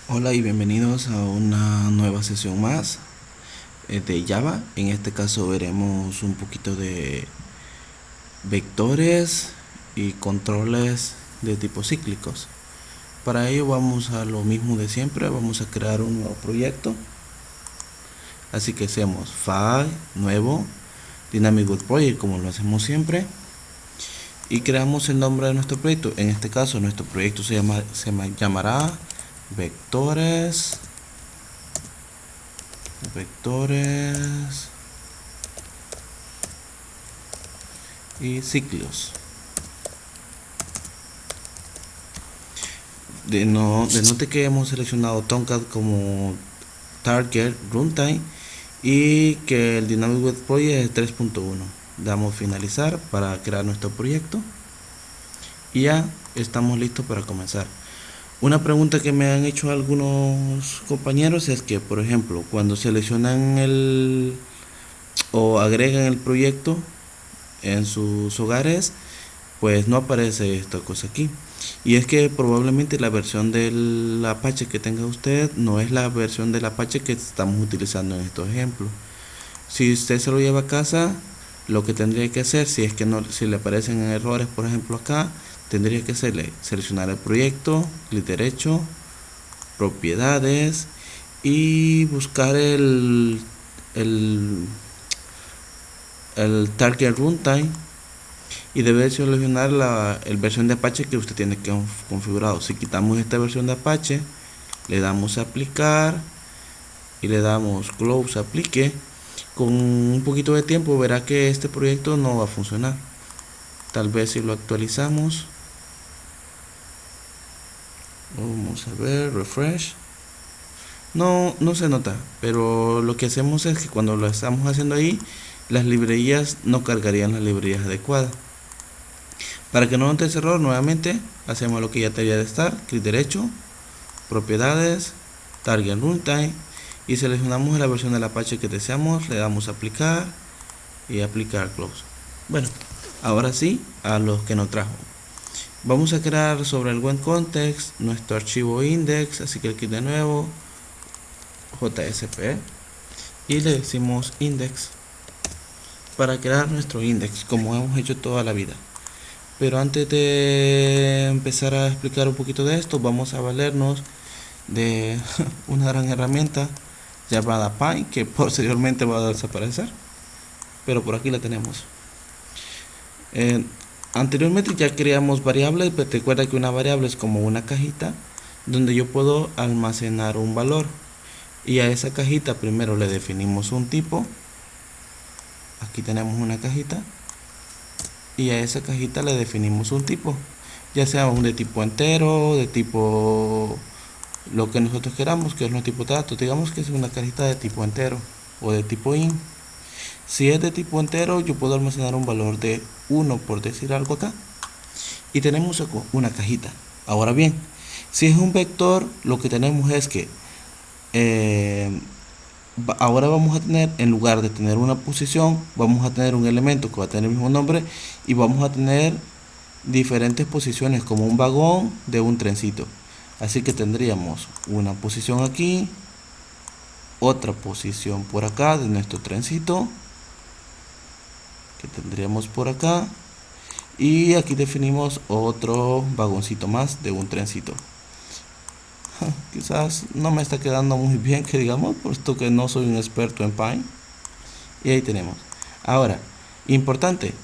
Hola y bienvenidos a una nueva sesión más de Java. En este caso veremos un poquito de vectores y controles de tipo cíclicos. Para ello vamos a lo mismo de siempre, vamos a crear un nuevo proyecto. Así que hacemos file, nuevo, Dynamic Web Project como lo hacemos siempre. Y creamos el nombre de nuestro proyecto. En este caso nuestro proyecto se llamará vectores y ciclos. Denote que hemos seleccionado Tomcat como target runtime y que el Dynamic Web Project es 3.1. Damos finalizar para crear nuestro proyecto y ya estamos listos para comenzar. Una pregunta que me han hecho algunos compañeros es que, por ejemplo, cuando seleccionan o agregan el proyecto en sus hogares, pues no aparece esta cosa aquí. Y es que probablemente la versión del Apache que tenga usted no es la versión del Apache que estamos utilizando en estos ejemplos. Si usted se lo lleva a casa, lo que tendría que hacer, si es que no, si le aparecen errores, por ejemplo acá, tendría que hacerle seleccionar el proyecto, clic derecho, propiedades y buscar el, el target runtime y debe seleccionar la versión de Apache que usted tiene que configurado. Si quitamos esta versión de Apache, le damos a aplicar y le damos close aplique, con un poquito de tiempo verá que este proyecto no va a funcionar. Tal vez si lo actualizamos, vamos a ver, refresh, no se nota, pero lo que hacemos es que cuando lo estamos haciendo ahí, las librerías no cargarían las librerías adecuadas. Para que no note ese error, nuevamente hacemos lo que ya debería de estar, clic derecho, propiedades, target runtime y seleccionamos la versión del Apache que deseamos, le damos a aplicar y aplicar close. Bueno, ahora sí, a los que nos trajo. Vamos a crear sobre el web context nuestro archivo index, así que aquí de nuevo, JSP, y le decimos index para crear nuestro index, como hemos hecho toda la vida. Pero antes de empezar a explicar un poquito de esto, vamos a valernos de una gran herramienta llamada Py, que posteriormente va a desaparecer, pero por aquí la tenemos. Anteriormente ya creamos variables, pero recuerda que una variable es como una cajita donde yo puedo almacenar un valor, y a esa cajita primero le definimos un tipo. Aquí tenemos una cajita y a esa cajita le definimos un tipo, ya sea un de tipo entero, de tipo lo que nosotros queramos, que es un tipo de datos. Digamos que es una cajita de tipo entero o de tipo int. Si es de tipo entero, yo puedo almacenar un valor de 1, por decir algo acá, y tenemos una cajita. Ahora bien, si es un vector, lo que tenemos es que ahora vamos a tener, en lugar de tener una posición, vamos a tener un elemento que va a tener el mismo nombre, y vamos a tener diferentes posiciones como un vagón de un trencito. Así que tendríamos una posición aquí, otra posición por acá de nuestro trencito, que tendríamos por acá, y aquí definimos otro vagoncito más de un trencito. Quizás no me está quedando muy bien, que digamos, puesto que no soy un experto en Py. Y ahí tenemos. Ahora, importante,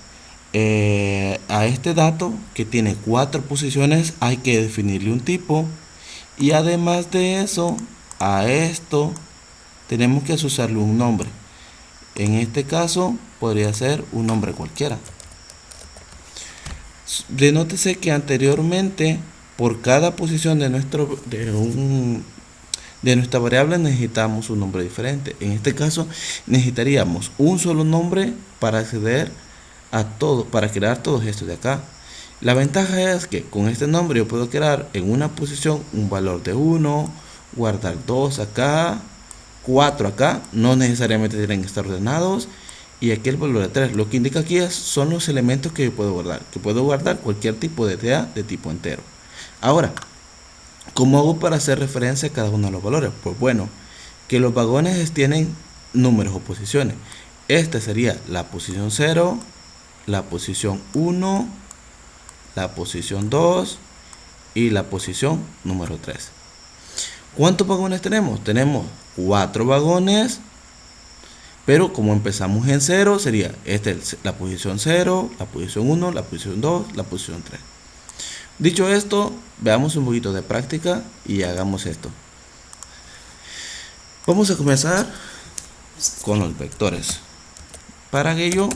a este dato que tiene 4 posiciones hay que definirle un tipo, y además de eso, a esto tenemos que asociarle un nombre. En este caso podría ser un nombre cualquiera. Denótese que anteriormente, por cada posición de nuestra variable, necesitamos un nombre diferente. En este caso necesitaríamos un solo nombre para acceder a todo, para crear todos estos de acá. La ventaja es que con este nombre yo puedo crear en una posición un valor de 1, guardar 2 acá, 4 acá, no necesariamente tienen que estar ordenados, y aquí el valor de 3. Lo que indica aquí son los elementos que yo puedo guardar, cualquier tipo de DA de tipo entero. Ahora, ¿Cómo hago para hacer referencia a cada uno de los valores? Pues bueno, que los vagones tienen números o posiciones. Esta sería la posición 0, la posición 1, la posición 2 y la posición número 3. ¿Cuántos vagones tenemos? Tenemos 4 vagones, pero como empezamos en 0, sería la posición 0, la posición 1, la posición 2, la posición 3. Dicho esto, veamos un poquito de práctica y hagamos esto. Vamos a comenzar con los vectores. Para ello,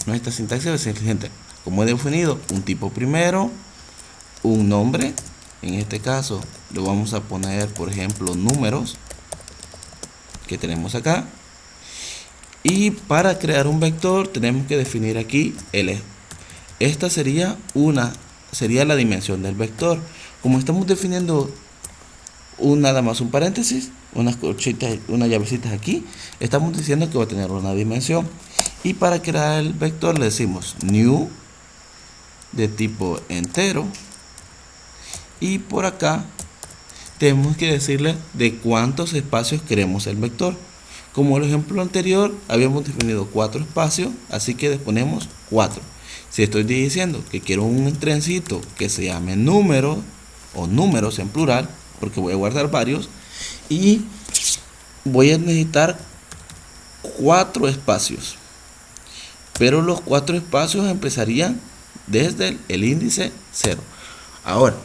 nuestra sintaxis va a ser la siguiente. Como he definido un tipo primero, un nombre, en este caso le vamos a poner, por ejemplo, números que tenemos acá. Y para crear un vector tenemos que definir aquí el eje. Esta sería la dimensión del vector. Como estamos definiendo nada más un paréntesis, unas llavecitas aquí, estamos diciendo que va a tener una dimensión. Y para crear el vector le decimos new de tipo entero, y por acá tenemos que decirle de cuántos espacios queremos el vector. Como el ejemplo anterior habíamos definido 4 espacios, así que le ponemos 4. Si estoy diciendo que quiero un trencito que se llame número o números en plural, porque voy a guardar varios, y voy a necesitar 4 espacios, pero los 4 espacios empezarían desde el índice 0. Ahora,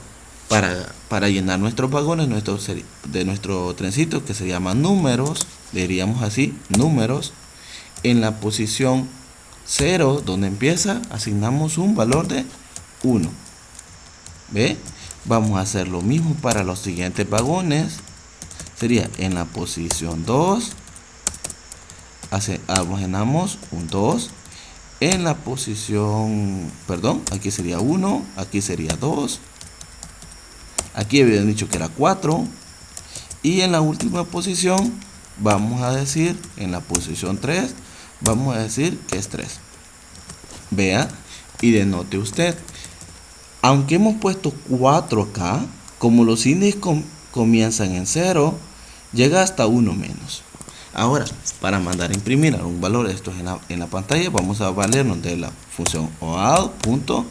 para llenar nuestros vagones de nuestro trencito que se llama números, le diríamos así, números, en la posición 0 donde empieza asignamos un valor de 1. ¿Ve? Vamos a hacer lo mismo para los siguientes vagones. Sería en la posición 2 asignamos un 2. En la posición, aquí sería 1, aquí sería 2. Aquí habían dicho que era 4. Y en la última posición vamos a decir, en la posición 3, vamos a decir que es 3. Vea y denote usted. Aunque hemos puesto 4 acá, como los índices comienzan en 0, llega hasta 1 menos. Ahora, para mandar a imprimir algún valor de estos en la pantalla, vamos a valernos de la función oal.println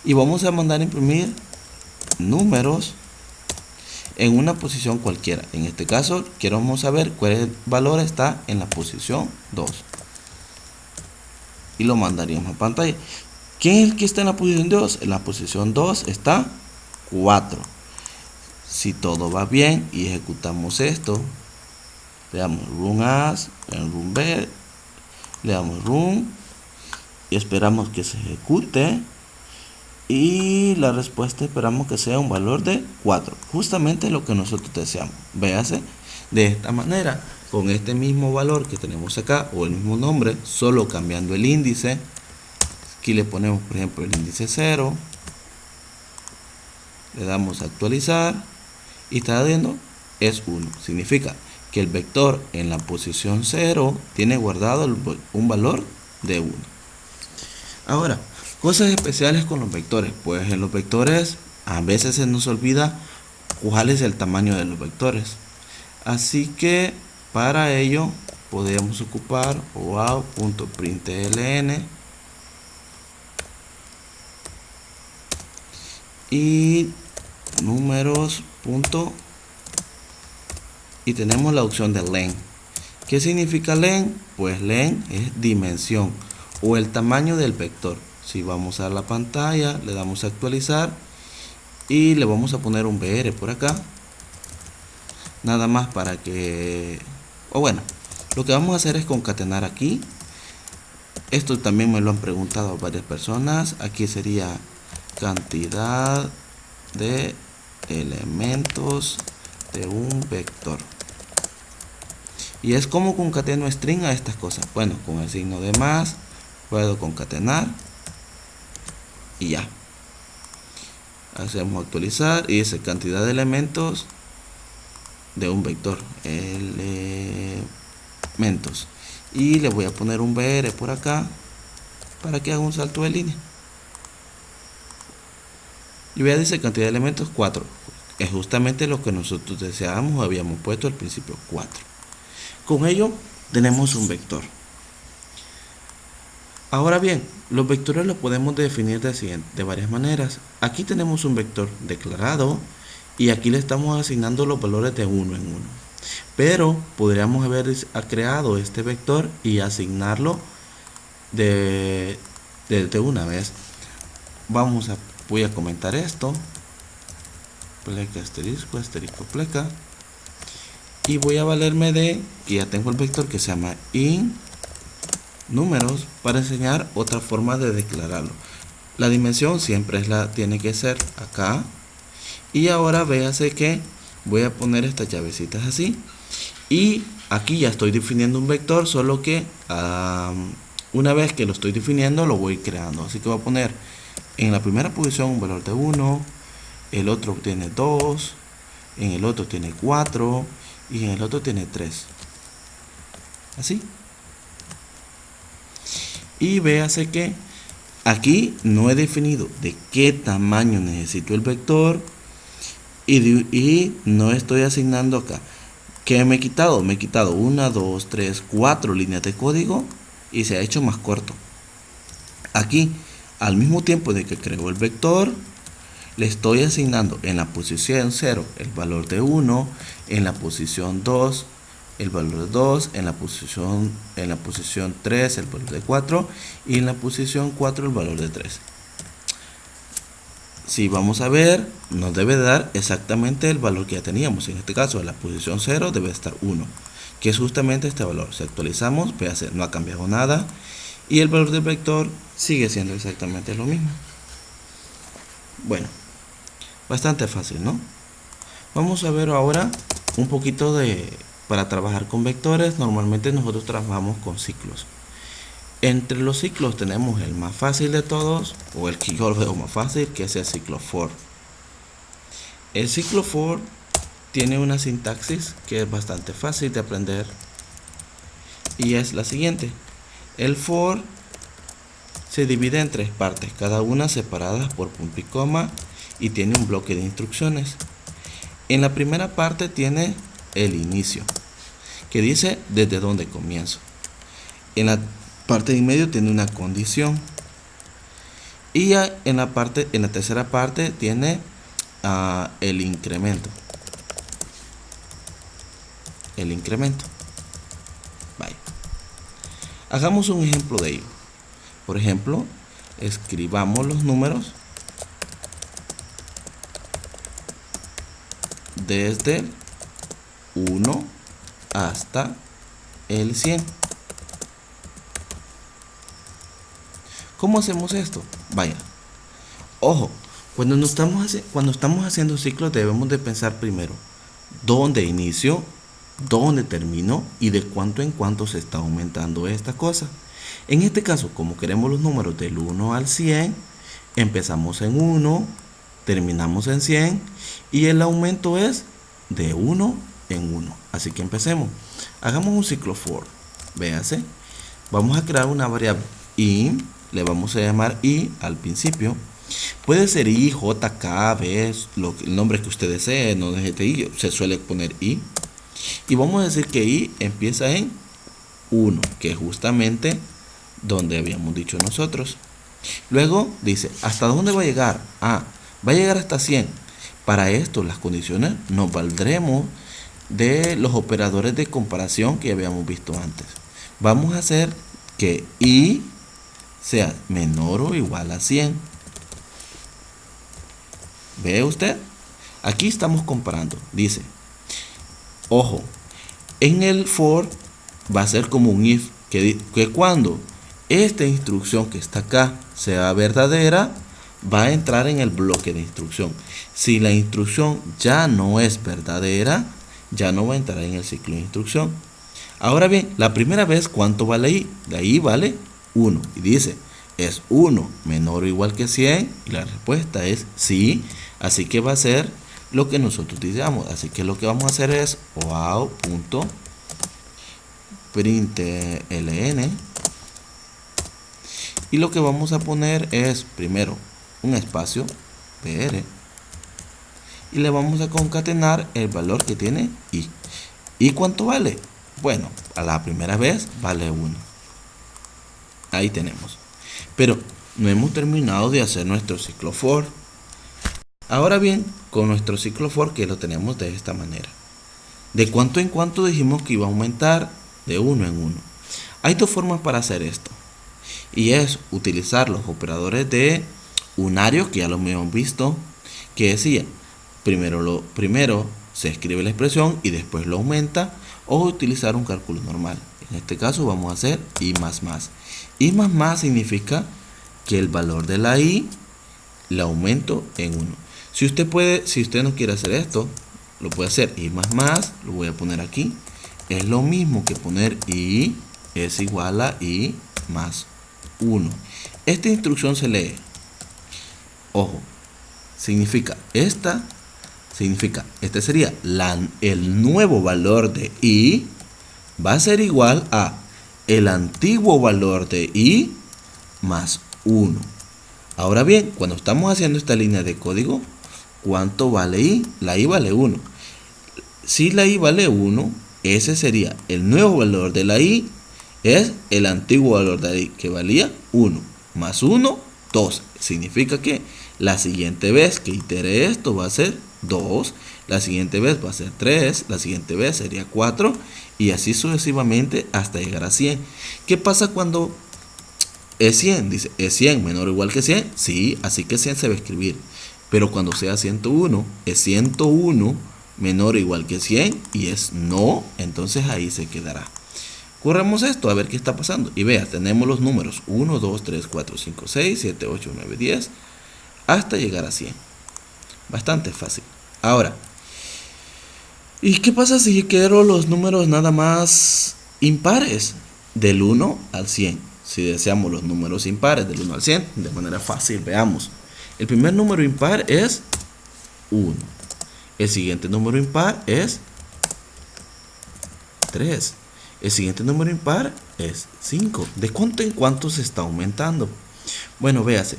y vamos a mandar a imprimir números en una posición cualquiera. En este caso, queremos saber cuál valor está en la posición 2 y lo mandaríamos a pantalla. ¿Quién es el que está en la posición 2? En la posición 2 está 4. Si todo va bien y ejecutamos esto, le damos run as, en run b, le damos run y esperamos que se ejecute, y la respuesta esperamos que sea un valor de 4, justamente lo que nosotros deseamos. Véase, de esta manera, con este mismo valor que tenemos acá, o el mismo nombre, solo cambiando el índice. Aquí le ponemos, por ejemplo, el índice 0, le damos a actualizar y está diciendo es 1. Significa que el vector en la posición 0 tiene guardado un valor de 1. Ahora, cosas especiales con los vectores. Pues en los vectores a veces se nos olvida cuál es el tamaño de los vectores. Así que para ello podemos ocupar oao.println y números. Y tenemos la opción de len. ¿Qué significa len? Pues len es dimensión o el tamaño del vector. Si vamos a la pantalla, le damos a actualizar y le vamos a poner un br por acá, nada más para que, lo que vamos a hacer es concatenar aquí. Esto también me lo han preguntado varias personas. Aquí sería cantidad de elementos de un vector. Y es como concateno string a estas cosas. Bueno, con el signo de más puedo concatenar y ya. Hacemos actualizar y dice cantidad de elementos de un vector, elementos, y le voy a poner un br por acá para que haga un salto de línea. Y vea, dice cantidad de elementos 4. Es justamente lo que nosotros deseábamos, habíamos puesto al principio 4. Con ello tenemos un vector. Ahora bien, los vectores los podemos definir de varias maneras. Aquí tenemos un vector declarado y aquí le estamos asignando los valores de uno en uno. Pero podríamos haber creado este vector y asignarlo de una vez. Voy a comentar esto. Pleca asterisco, asterisco, pleca. Y voy a valerme de que ya tengo el vector que se llama in números para enseñar otra forma de declararlo. La dimensión siempre tiene que ser acá. Y ahora véase que voy a poner estas llavecitas así. Y aquí ya estoy definiendo un vector, solo que una vez que lo estoy definiendo lo voy creando. Así que voy a poner en la primera posición un valor de 1, el otro tiene 2, en el otro tiene 4 y en el otro tiene 3. Así. Y véase que aquí no he definido de qué tamaño necesito el vector y no estoy asignando acá. ¿Qué me he quitado? Me he quitado 1, 2, 3, 4 líneas de código y se ha hecho más corto. Aquí, al mismo tiempo de que creo el vector, le estoy asignando en la posición 0 el valor de 1, en la posición 2 el valor de 2, en la posición 3 el valor de 4 y en la posición 4 el valor de 3. Si vamos a ver, nos debe dar exactamente el valor que ya teníamos. En este caso, en la posición 0 debe estar 1, que es justamente este valor. Si actualizamos, véase, no ha cambiado nada y el valor del vector sigue siendo exactamente lo mismo. Bueno, bastante fácil, ¿no? Vamos a ver ahora un poquito para trabajar con vectores. Normalmente nosotros trabajamos con ciclos. Entre los ciclos tenemos el más fácil de todos, o el que yo lo veo más fácil, que es el ciclo for. El ciclo for tiene una sintaxis que es bastante fácil de aprender y es la siguiente. El for se divide en 3 partes, cada una separadas por punto y coma, y tiene un bloque de instrucciones. En la primera parte tiene el inicio, que dice desde dónde comienzo. En la parte de en medio tiene una condición. Y en la tercera parte tiene el incremento. Vaya. Hagamos un ejemplo de ello. Por ejemplo, escribamos los números desde 1 hasta el 100. ¿Cómo hacemos esto? Vaya, ojo, cuando estamos haciendo ciclos debemos de pensar primero dónde inicio, dónde termino y de cuánto en cuánto se está aumentando esta cosa. En este caso, como queremos los números del 1 al 100, empezamos en 1, terminamos en 100 y el aumento es de 1 en 1. Así que empecemos. Hagamos un ciclo for. Véase. Vamos a crear una variable i, le vamos a llamar i al principio. Puede ser i, j, k, b, el nombre que usted desee, no deje i, se suele poner i. Y vamos a decir que i empieza en 1, que es justamente donde habíamos dicho nosotros. Luego dice, ¿hasta dónde va a llegar? Va a llegar hasta 100. Para esto, las condiciones nos valdremos de los operadores de comparación que habíamos visto antes. Vamos a hacer que i sea menor o igual a 100. ¿Ve usted? Aquí estamos comparando. Dice, ojo, en el for va a ser como un if, que cuando esta instrucción que está acá sea verdadera, va a entrar en el bloque de instrucción. Si la instrucción ya no es verdadera, ya no va a entrar en el ciclo de instrucción. Ahora bien, la primera vez, ¿cuánto vale i? La i vale 1 y dice, ¿es 1 menor o igual que 100? Y la respuesta es sí, así que va a ser lo que nosotros digamos. Así que lo que vamos a hacer es wow.println y lo que vamos a poner es primero un espacio, PR. Y le vamos a concatenar el valor que tiene I. ¿Y cuánto vale? Bueno, a la primera vez vale 1. Ahí tenemos. Pero no hemos terminado de hacer nuestro ciclo for. Ahora bien, con nuestro ciclo for, que lo tenemos de esta manera. De cuánto en cuánto dijimos que iba a aumentar de 1 en 1. Hay dos formas para hacer esto. Y es utilizar los operadores de unarios, que ya lo hemos visto, que decía, primero se escribe la expresión y después lo aumenta, o utilizar un cálculo normal. En este caso vamos a hacer I más más. I más más significa que el valor de la I le aumento en 1. Si usted no quiere hacer esto, lo puede hacer I más más, lo voy a poner aquí. Es lo mismo que poner I es igual a I más 1. Esta instrucción se lee. Ojo, significa este sería el nuevo valor de I va a ser igual a el antiguo valor de I más 1. Ahora bien, cuando estamos haciendo esta línea de código, ¿cuánto vale I? La I vale 1. Si la I vale 1, ese sería el nuevo valor de la I, es el antiguo valor de la I, que valía 1. Más 1, 2. Significa que la siguiente vez que itere esto va a ser 2, la siguiente vez va a ser 3, la siguiente vez sería 4, y así sucesivamente hasta llegar a 100. ¿Qué pasa cuando es 100? Dice, ¿es 100 menor o igual que 100? Sí, así que 100 se va a escribir. Pero cuando sea 101, es 101 menor o igual que 100 y es no, entonces ahí se quedará. Corremos esto a ver qué está pasando. Y vea, tenemos los números 1, 2, 3, 4, 5, 6, 7, 8, 9, 10, hasta llegar a 100. Bastante fácil. Ahora, ¿y qué pasa si quiero los números nada más impares? Del 1 al 100. Si deseamos los números impares del 1 al 100, de manera fácil, veamos. El primer número impar es 1. El siguiente número impar es 3. El siguiente número impar es 5. ¿De cuánto en cuánto se está aumentando? Bueno, véase.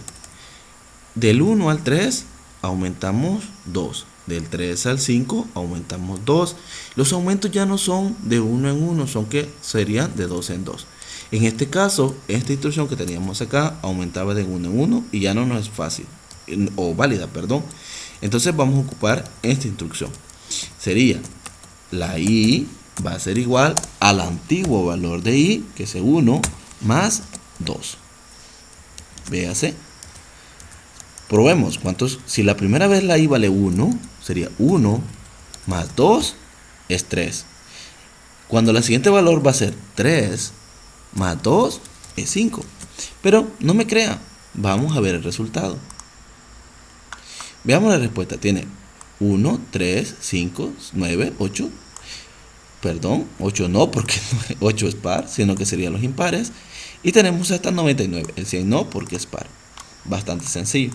Del 1 al 3 aumentamos 2. Del 3 al 5 aumentamos 2. Los aumentos ya no son de 1 en 1, son que serían de 2 en 2. En este caso, esta instrucción que teníamos acá aumentaba de 1 en 1 y ya no nos es fácil, o válida, perdón. Entonces vamos a ocupar esta instrucción. Sería la I va a ser igual al antiguo valor de I, que es 1, más 2. Véase. Probemos cuántos. Si la primera vez la I vale 1, sería 1 más 2 es 3. Cuando la siguiente valor va a ser 3 más 2 es 5. Pero no me crea, vamos a ver el resultado. Veamos la respuesta. Tiene 1, 3, 5, 9, 8. Perdón, 8 no, porque 8 es par, sino que serían los impares. Y tenemos hasta 99. El 100 no, porque es par. Bastante sencillo.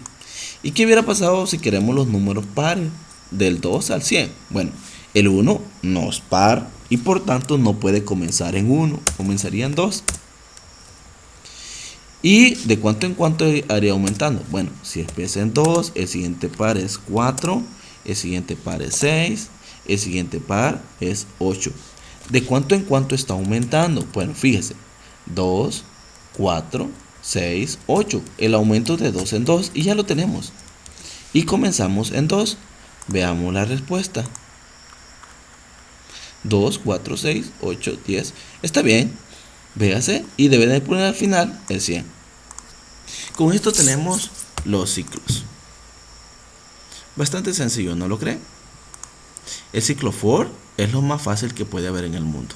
¿Y qué hubiera pasado si queremos los números pares? Del 2 al 100. Bueno, el 1 no es par y por tanto no puede comenzar en 1. Comenzaría en 2. ¿Y de cuánto en cuánto haría aumentando? Bueno, si empieza en 2, el siguiente par es 4, el siguiente par es 6, el siguiente par es 8. ¿De cuánto en cuánto está aumentando? Bueno, fíjese, 2, 4, 6, 8. El aumento de 2 en 2 y ya lo tenemos. Y comenzamos en 2. Veamos la respuesta. 2, 4, 6, 8, 10. Está bien. Véase y debe de poner al final el 100. Con esto tenemos los ciclos. Bastante sencillo, ¿no lo cree? El ciclo for es lo más fácil que puede haber en el mundo.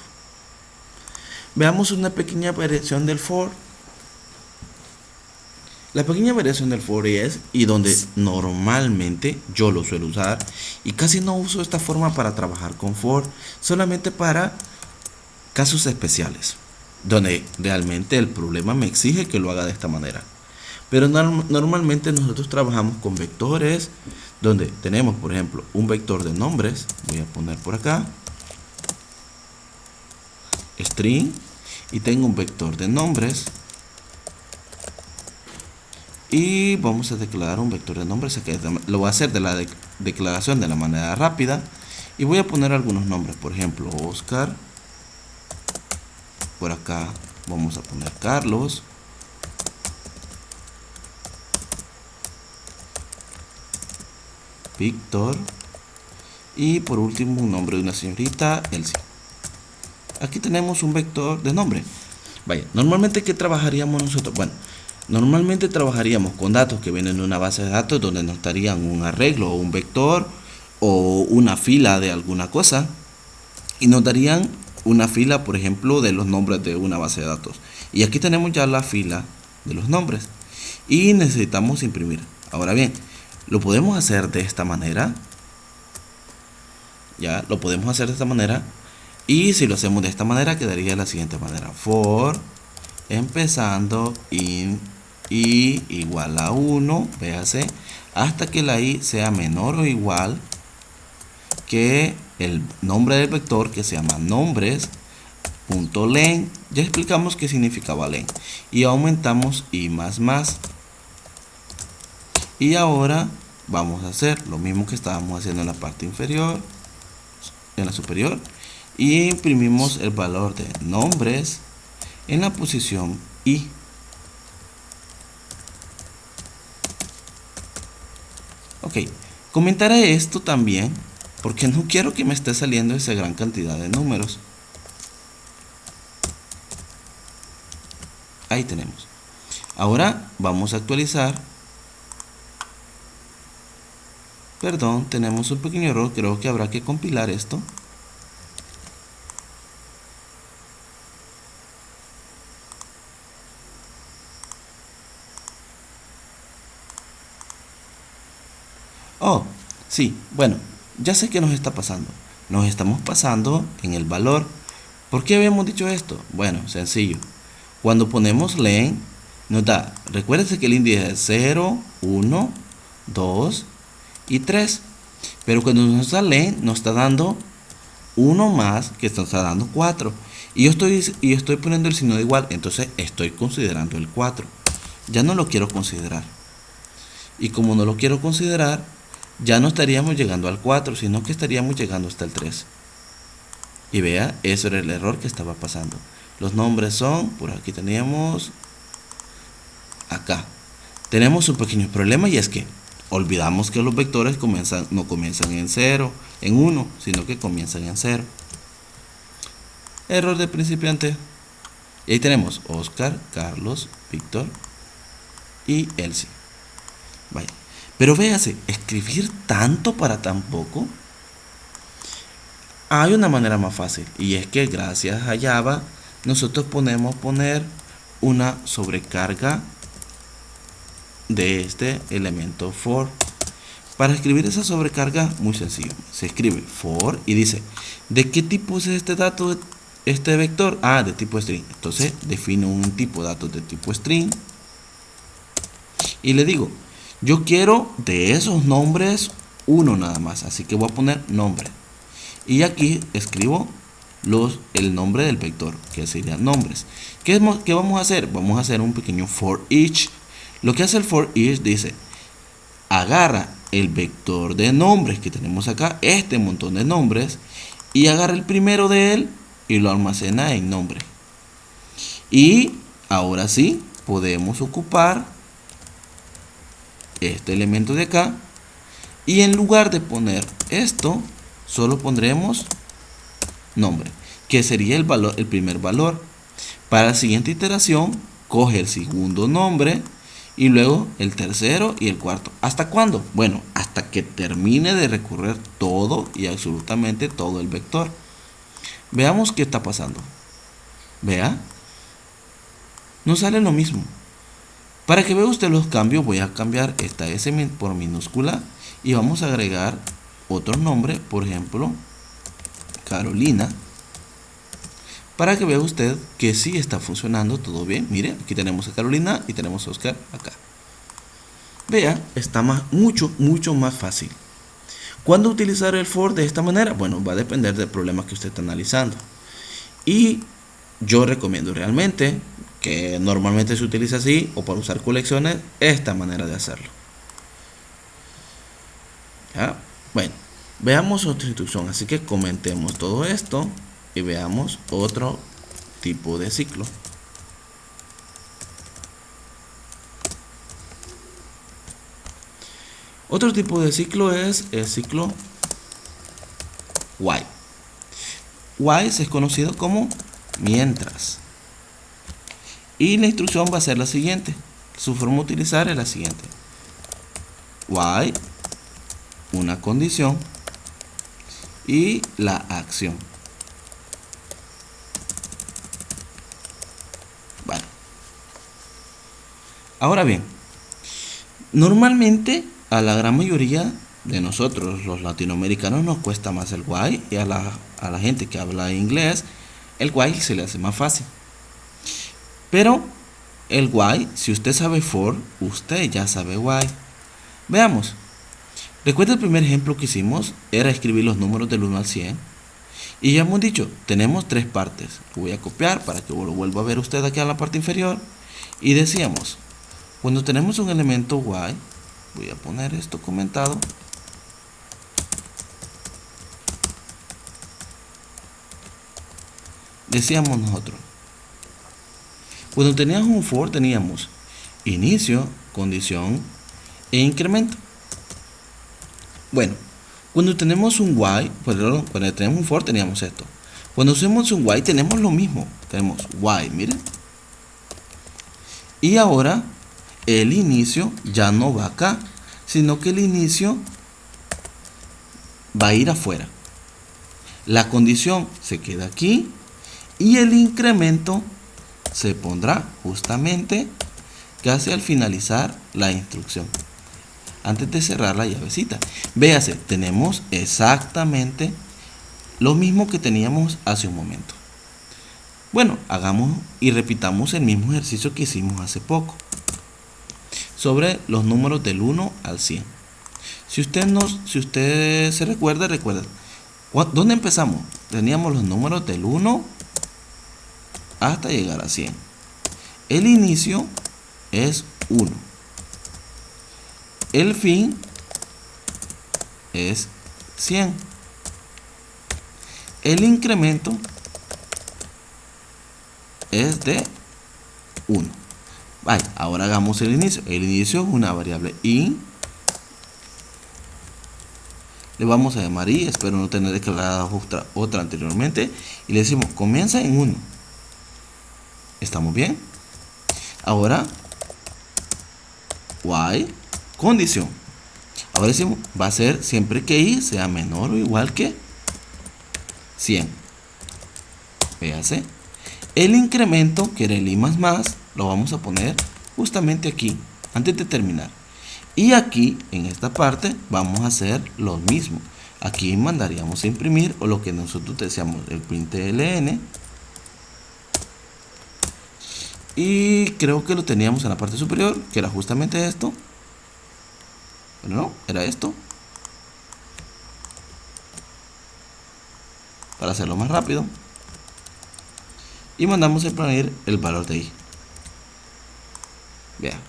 Veamos una pequeña variación del for. La pequeña variación del for es, y donde normalmente yo lo suelo usar, y casi no uso esta forma para trabajar con for, solamente para casos especiales, donde realmente el problema me exige que lo haga de esta manera. Pero normalmente nosotros trabajamos con vectores, donde tenemos, por ejemplo, un vector de nombres. Voy a poner por acá string, y tengo un vector de nombres y vamos a declarar un vector de nombres. Lo voy a hacer de la declaración de la manera rápida y voy a poner algunos nombres, por ejemplo Oscar, por acá vamos a poner Carlos, Víctor y por último un nombre de una señorita, Elsie. Aquí tenemos un vector de nombre. Vaya, normalmente ¿qué trabajaríamos nosotros? Bueno, normalmente trabajaríamos con datos que vienen de una base de datos donde nos darían un arreglo o un vector o una fila de alguna cosa y nos darían una fila, por ejemplo, de los nombres de una base de datos. Y aquí tenemos ya la fila de los nombres y necesitamos imprimir. Ahora bien, lo podemos hacer de esta manera. Ya lo podemos hacer de esta manera. Y si lo hacemos de esta manera, quedaría de la siguiente manera: for empezando in i igual a 1, véase, hasta que la i sea menor o igual que el nombre del vector, que se llama nombres.len. Ya explicamos qué significaba len. Y aumentamos i más más. Y ahora vamos a hacer lo mismo que estábamos haciendo en la parte inferior, en la superior, y imprimimos el valor de nombres en la posición i. Ok, comentaré esto también porque no quiero que me esté saliendo esa gran cantidad de números. Ahí tenemos. Ahora vamos a actualizar. Perdón, tenemos un pequeño error, creo que habrá que compilar esto. Oh, sí, bueno, ya sé qué nos está pasando. Nos estamos pasando en el valor. ¿Por qué habíamos dicho esto? Bueno, sencillo. Cuando ponemos len, nos da, recuérdense que el índice es 0, 1, 2 y 3. Pero cuando nos da len, nos está dando uno más, que nos está dando 4. Y yo estoy poniendo el signo de igual, entonces estoy considerando el 4. Ya no lo quiero considerar. Y como no lo quiero considerar, ya no estaríamos llegando al 4, sino que estaríamos llegando hasta el 3. Y vea, eso era el error que estaba pasando. Los nombres son, por aquí teníamos, acá. Tenemos un pequeño problema y es que olvidamos que los vectores no comienzan en 0, en 1, sino que comienzan en 0. Error de principiante. Y ahí tenemos Oscar, Carlos, Víctor y Elsie. Vaya. Pero véase, escribir tanto para tan poco. Hay una manera más fácil, y es que gracias a Java nosotros podemos poner una sobrecarga de este elemento for. Para escribir esa sobrecarga, muy sencillo, se escribe for y dice, ¿de qué tipo es este dato, este vector? Ah, de tipo string. Entonces defino un tipo de datos de tipo string y le digo, yo quiero de esos nombres uno nada más, así que voy a poner nombre. Y aquí escribo el nombre del vector, que serían nombres. ¿Qué vamos a hacer? Vamos a hacer un pequeño for each. Lo que hace el for each dice, agarra el vector de nombres que tenemos acá, este montón de nombres, y agarra el primero de él y lo almacena en nombre. Y ahora sí, podemos ocupar este elemento de acá y en lugar de poner esto, solo pondremos nombre, que sería el primer valor. Para la siguiente iteración, coge el segundo nombre y luego el tercero y el cuarto. ¿Hasta cuándo? Bueno, hasta que termine de recorrer todo y absolutamente todo el vector. Veamos qué está pasando. Vea, no sale lo mismo. Para que vea usted los cambios, voy a cambiar esta S por minúscula y vamos a agregar otro nombre, por ejemplo, Carolina, para que vea usted que sí está funcionando todo bien. Mire, aquí tenemos a Carolina y tenemos a Oscar acá. Vea, está mucho más fácil. ¿Cuándo utilizar el for de esta manera? Bueno, va a depender del problema que usted está analizando. Y yo recomiendo realmente que normalmente se utiliza así, o para usar colecciones, esta manera de hacerlo. ¿Ya? Bueno, veamos otra instrucción, así que comentemos todo esto y veamos otro tipo de ciclo. Otro tipo de ciclo es el ciclo while. While es conocido como mientras. Y la instrucción va a ser la siguiente. Su forma de utilizar es la siguiente. While, una condición y la acción. Vale. Ahora bien, normalmente a la gran mayoría de nosotros, los latinoamericanos, nos cuesta más el while, y a la gente que habla inglés, el while se le hace más fácil. Pero el while, si usted sabe for, usted ya sabe while. Veamos. Recuerda el primer ejemplo que hicimos, era escribir los números del 1 al 100. Y ya hemos dicho, tenemos tres partes. Lo voy a copiar para que lo vuelva a ver usted aquí en la parte inferior. Y decíamos, cuando tenemos un elemento while, voy a poner esto comentado. Decíamos nosotros, cuando teníamos un for teníamos inicio, condición e incremento. Bueno, cuando tenemos un while, cuando tenemos un for teníamos esto. Cuando usamos un while tenemos lo mismo. Tenemos while, miren. Y ahora el inicio ya no va acá, sino que el inicio va a ir afuera. La condición se queda aquí y el incremento se pondrá justamente casi al finalizar la instrucción, antes de cerrar la llavecita. Véase, tenemos exactamente lo mismo que teníamos hace un momento. Bueno, hagamos y repitamos el mismo ejercicio que hicimos hace poco sobre los números del 1 al 100. Si usted se recuerda, ¿dónde empezamos? Teníamos los números del 1 hasta llegar a 100. El inicio es 1. El fin es 100. El incremento es de 1. Vale, ahora hagamos el inicio. El inicio es una variable in. Le vamos a llamar i, espero no tener declarada otra anteriormente. Y le decimos, comienza en 1. ¿Estamos bien? Ahora, while, condición. Ahora decimos, va a ser siempre que i sea menor o igual que 100. Véase. El incremento, que era el i más, lo vamos a poner justamente aquí, antes de terminar. Y aquí, en esta parte, vamos a hacer lo mismo. Aquí mandaríamos a imprimir, o lo que nosotros decíamos, el println. Y creo que lo teníamos en la parte superior, que era justamente esto. Pero no, era esto. Para hacerlo más rápido. Y mandamos a imprimir el valor de i. Vea.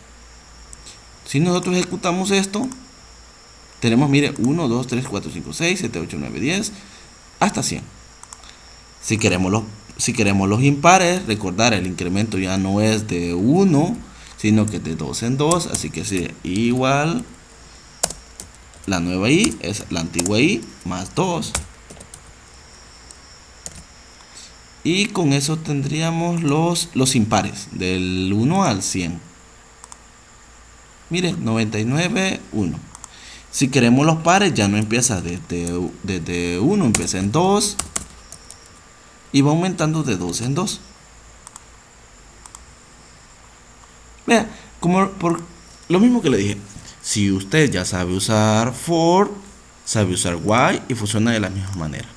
Si nosotros ejecutamos esto, tenemos, mire, 1, 2, 3, 4, 5, 6, 7, 8, 9, 10, hasta 100. Si queremos los impares, recordar, el incremento ya no es de 1, sino que es de 2 en 2, así que sería igual, la nueva i es la antigua i más 2. Y con eso tendríamos los impares, del 1 al 100. Mire, 99, 1. Si queremos los pares, ya no empieza desde 1, empieza en 2. Y va aumentando de 2 en 2. Vea, como por lo mismo que le dije. Si usted ya sabe usar for, sabe usar while y funciona de la misma manera.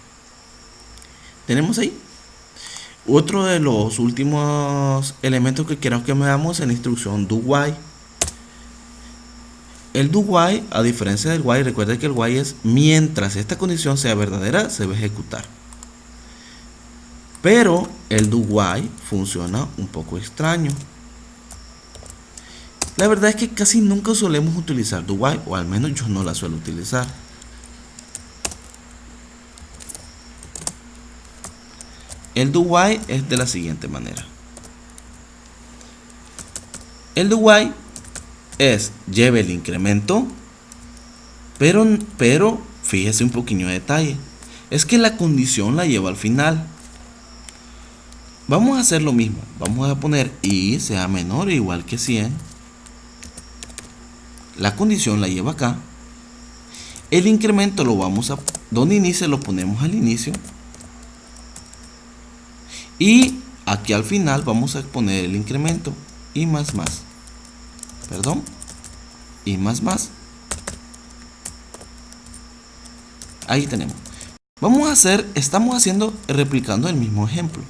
Tenemos ahí. Otro de los últimos elementos que quiero que veamos es la instrucción do while. El do while, a diferencia del while, recuerda que el while es mientras esta condición sea verdadera, se va a ejecutar. Pero el do while funciona un poco extraño. La verdad es que casi nunca solemos utilizar do while, o al menos yo no la suelo utilizar. El do while es de la siguiente manera. El do while es lleve el incremento, pero fíjese un pequeño detalle. Es que la condición la lleva al final. Vamos a hacer lo mismo. Vamos a poner y sea menor o igual que 100. La condición la lleva acá. El incremento lo vamos a... donde inicia lo ponemos al inicio. Y aquí al final vamos a poner el incremento. Y más. Perdón. Y más. Ahí tenemos. Estamos haciendo, replicando el mismo ejemplo.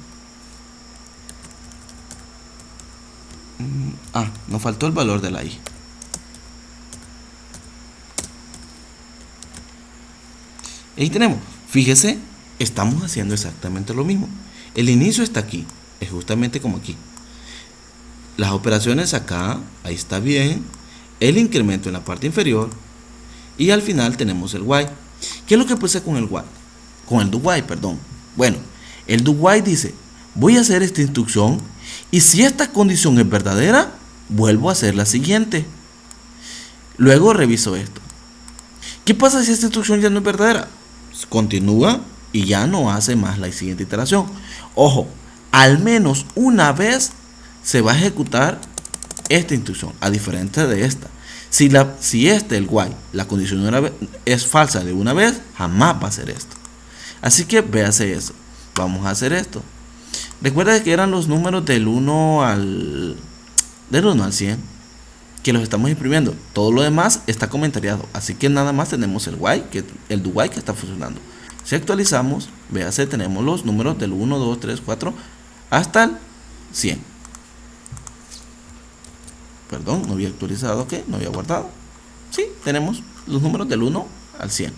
Nos faltó el valor de la i. Ahí tenemos. Fíjese, estamos haciendo exactamente lo mismo. El inicio está aquí, es justamente como aquí. Las operaciones acá, ahí está bien. El incremento en la parte inferior. Y al final tenemos el while. ¿Qué es lo que pasa con el while? Con el do while, perdón. Bueno, el do while dice, voy a hacer esta instrucción y si esta condición es verdadera, vuelvo a hacer la siguiente. Luego reviso esto. ¿Qué pasa si esta instrucción ya no es verdadera? Continúa y ya no hace más la siguiente iteración. Ojo, al menos una vez se va a ejecutar esta instrucción, a diferencia de esta. Si el while, la condición es falsa de una vez, jamás va a hacer esto. Así que véase eso. Vamos a hacer esto. Recuerda que eran los números del 1 al 100 que los estamos imprimiendo. Todo lo demás está comentariado. Así que nada más tenemos el do while que está funcionando. Si actualizamos, véase, tenemos los números del 1, 2, 3, 4 hasta el 100. Perdón, no había actualizado, ¿qué? No había guardado. Sí, tenemos los números del 1 al 100.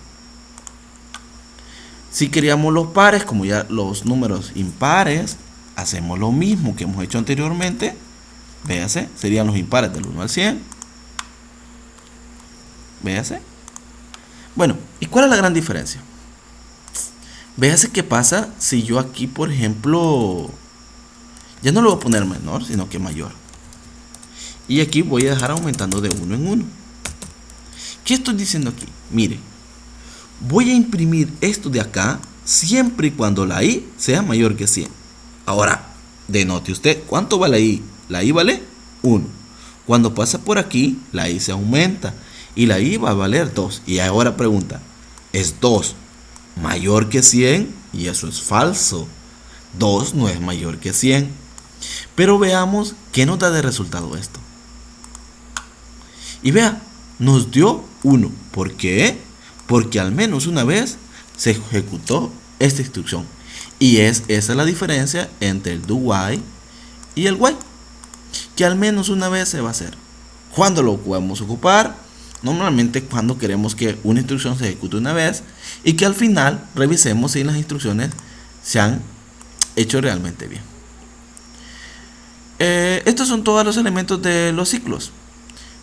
Si queríamos los pares, como ya los números impares, hacemos lo mismo que hemos hecho anteriormente. Véase, serían los impares del 1 al 100. Véase. Bueno, ¿y cuál es la gran diferencia? Véase qué pasa si yo aquí, por ejemplo, ya no lo voy a poner menor, sino que mayor. Y aquí voy a dejar aumentando de 1 en 1. ¿Qué estoy diciendo aquí? Mire, voy a imprimir esto de acá siempre y cuando la i sea mayor que 100. Ahora, denote usted, ¿cuánto vale la i? La i vale 1. Cuando pasa por aquí, la i se aumenta y la i va a valer 2. Y ahora pregunta, ¿es 2 mayor que 100? Y eso es falso. 2 no es mayor que 100. Pero veamos qué nos da de resultado esto. Y vea, nos dio 1. ¿Por qué? Porque al menos una vez se ejecutó esta instrucción. Y esa es la diferencia entre el do while y el while. Que al menos una vez se va a hacer. ¿Cuándo lo podemos ocupar? Normalmente cuando queremos que una instrucción se ejecute una vez y que al final revisemos si las instrucciones se han hecho realmente bien. Estos son todos los elementos de los ciclos.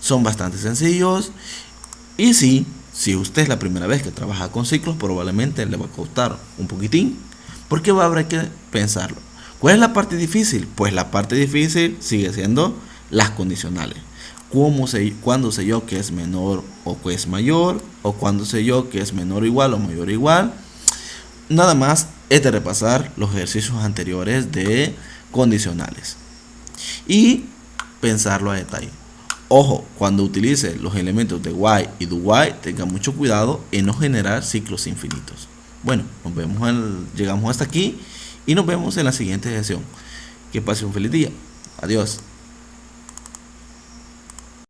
Son bastante sencillos y si usted es la primera vez que trabaja con ciclos, probablemente le va a costar un poquitín porque va a haber que pensarlo. ¿Cuál es la parte difícil? Pues la parte difícil sigue siendo las condicionales. ¿Cuándo sé yo que es menor o que es mayor? ¿O cuándo sé yo que es menor o igual o mayor o igual? Nada más es de repasar los ejercicios anteriores de condicionales y pensarlo a detalle. Ojo, cuando utilice los elementos de while y do while, tenga mucho cuidado en no generar ciclos infinitos. Bueno, llegamos hasta aquí y nos vemos en la siguiente sesión. Que pase un feliz día. Adiós.